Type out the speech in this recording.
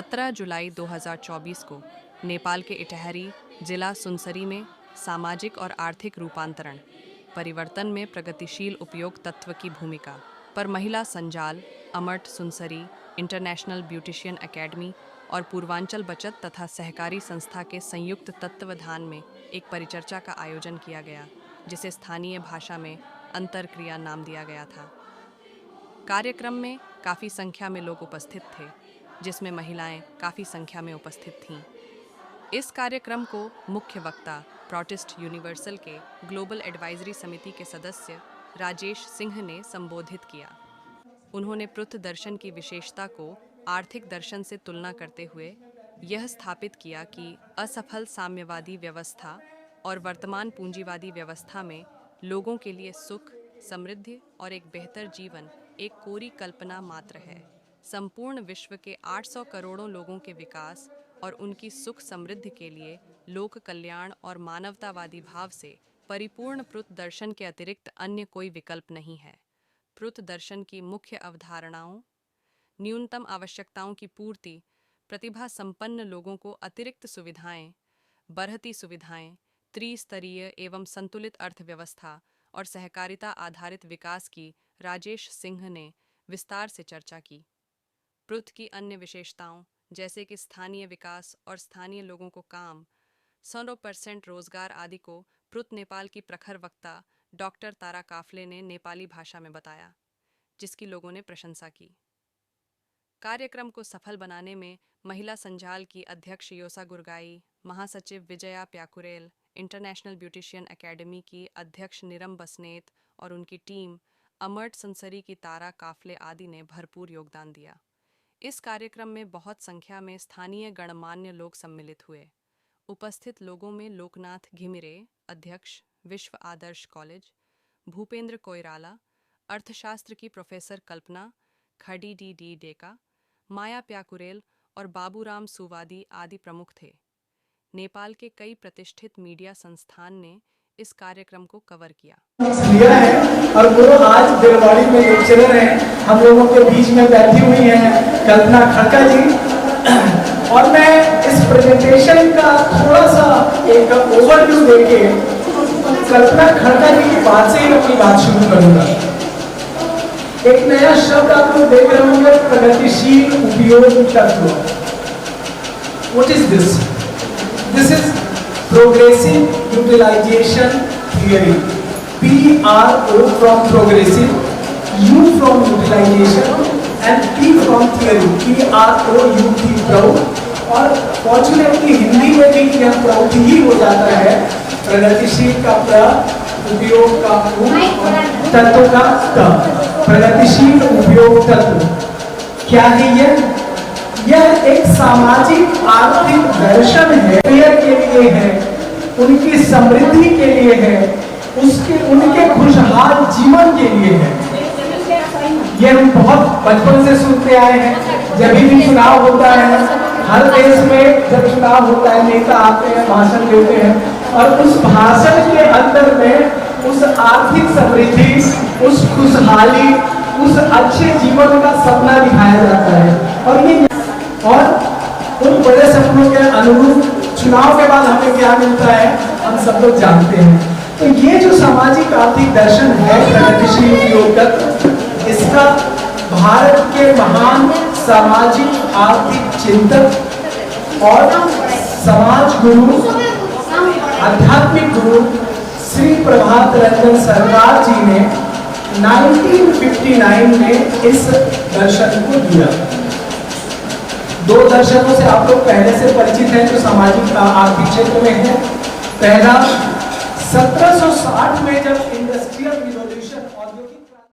17 जुलाई 2024 को नेपाल के इटहरी जिला सुनसरी में सामाजिक और आर्थिक रूपांतरण परिवर्तन में प्रगतिशील उपयोग तत्व की भूमिका पर महिला संजाल अमर्ट सुनसरी इंटरनेशनल ब्यूटिशियन एकेडमी और पूर्वांचल बचत तथा सहकारी संस्था के संयुक्त तत्वावधान में एक परिचर्चा का आयोजन किया गया, जिसे स्थानीय भाषा में अंतरक्रिया नाम दिया गया था। कार्यक्रम में काफ़ी संख्या में लोग उपस्थित थे, जिसमें महिलाएं काफ़ी संख्या में उपस्थित थीं। इस कार्यक्रम को मुख्य वक्ता प्रोटेस्ट यूनिवर्सल के ग्लोबल एडवाइजरी समिति के सदस्य राजेश सिंह ने संबोधित किया। उन्होंने पृथ्वी दर्शन की विशेषता को आर्थिक दर्शन से तुलना करते हुए यह स्थापित किया कि असफल साम्यवादी व्यवस्था और वर्तमान पूंजीवादी व्यवस्था में लोगों के लिए सुख, समृद्धि और एक बेहतर जीवन एक कोरी कल्पना मात्र है। संपूर्ण विश्व के 800 करोड़ों लोगों के विकास और उनकी सुख समृद्धि के लिए लोक कल्याण और मानवतावादी भाव से परिपूर्ण पृथ्वी दर्शन के अतिरिक्त अन्य कोई विकल्प नहीं है। पृथ्वी दर्शन की मुख्य अवधारणाओं, न्यूनतम आवश्यकताओं की पूर्ति, प्रतिभा संपन्न लोगों को अतिरिक्त सुविधाएं, बढ़ती सुविधाएं, त्रिस्तरीय एवं संतुलित अर्थव्यवस्था और सहकारिता आधारित विकास की राजेश सिंह ने विस्तार से चर्चा की। पृथ्वी की अन्य विशेषताओं जैसे कि स्थानीय विकास और स्थानीय लोगों को काम, 100% रोजगार आदि को पृथ्वी नेपाल की प्रखर वक्ता डॉक्टर तारा काफले ने नेपाली भाषा में बताया, जिसकी लोगों ने प्रशंसा की। कार्यक्रम को सफल बनाने में महिला संजाल की अध्यक्ष योसा गुरगाई, महासचिव Vijaya Pyakurel, international beautician academy की अध्यक्ष निरम बसनेत और उनकी टीम, अमर्ट सुनसरी की तारा काफले आदि ने भरपूर योगदान दिया। इस कार्यक्रम में बहुत संख्या में स्थानीय गणमान्य लोग सम्मिलित हुए। उपस्थित लोगों में लोकनाथ घिमिरे, अध्यक्ष विश्व आदर्श कॉलेज, भूपेंद्र कोइराला, अर्थशास्त्र की प्रोफेसर कल्पना खड़ी डी डेका, माया प्याकुरेल और बाबूराम सुवादी आदि प्रमुख थे। नेपाल के कई प्रतिष्ठित मीडिया संस्थान ने इस कार्यक्रम को कवर किया है और वो आज देववाड़ी में लेक्चरर हैं। हम लोगों के बीच में बैठी हुई हैं कल्पना खड़का जी, और मैं इस प्रेजेंटेशन का थोड़ा सा एक ओवरव्यू देके कल्पना खड़का जी की बात से ही अपनी बात शुरू करूंगा। एक नया शब्द आप लोग देख रहे होंगे, प्रगतिशील उपयोग तत्व। What is this? This is progressive utilisation theory. PRO from progressive, U from utilization and T from theory। PROUT proud, और फॉर्चुनेटली हिंदी में भी यह प्रौढ़ ही हो जाता है। प्रगतिशील का प्र, उपयोग का उ, तत्व का त। प्रगतिशील उपयोग तत्व क्या है यह एक सामाजिक आर्थिक दर्शन है, के लिए है, उनकी समृद्धि के लिए है, उनके खुशहाल जीवन के लिए है। ये हम बहुत बचपन से सुनते आए हैं। जब भी चुनाव होता है, हर देश में जब चुनाव होता है, नेता आते हैं, भाषण देते हैं, और उस भाषण के अंदर में उस आर्थिक समृद्धि, उस खुशहाली, उस अच्छे जीवन का सपना दिखाया जाता है। और उन बड़े सपनों के अनुरूप चुनाव के बाद हमें क्या मिलता है, हम सब लोग जानते हैं। तो ये जो सामाजिक आर्थिक दर्शन है प्रगतिशील उपयोग तत्व, इसका भारत के महान सामाजिक आर्थिक चिंतक और समाज गुरु, आध्यात्मिक गुरु श्री प्रभात रंजन सरकार जी ने 1959 में इस दर्शन को दिया। दो दर्शनों से आप लोग पहले से परिचित हैं जो सामाजिक आर्थिक क्षेत्र में है। पहला 1760 में जब इंडस्ट्रियल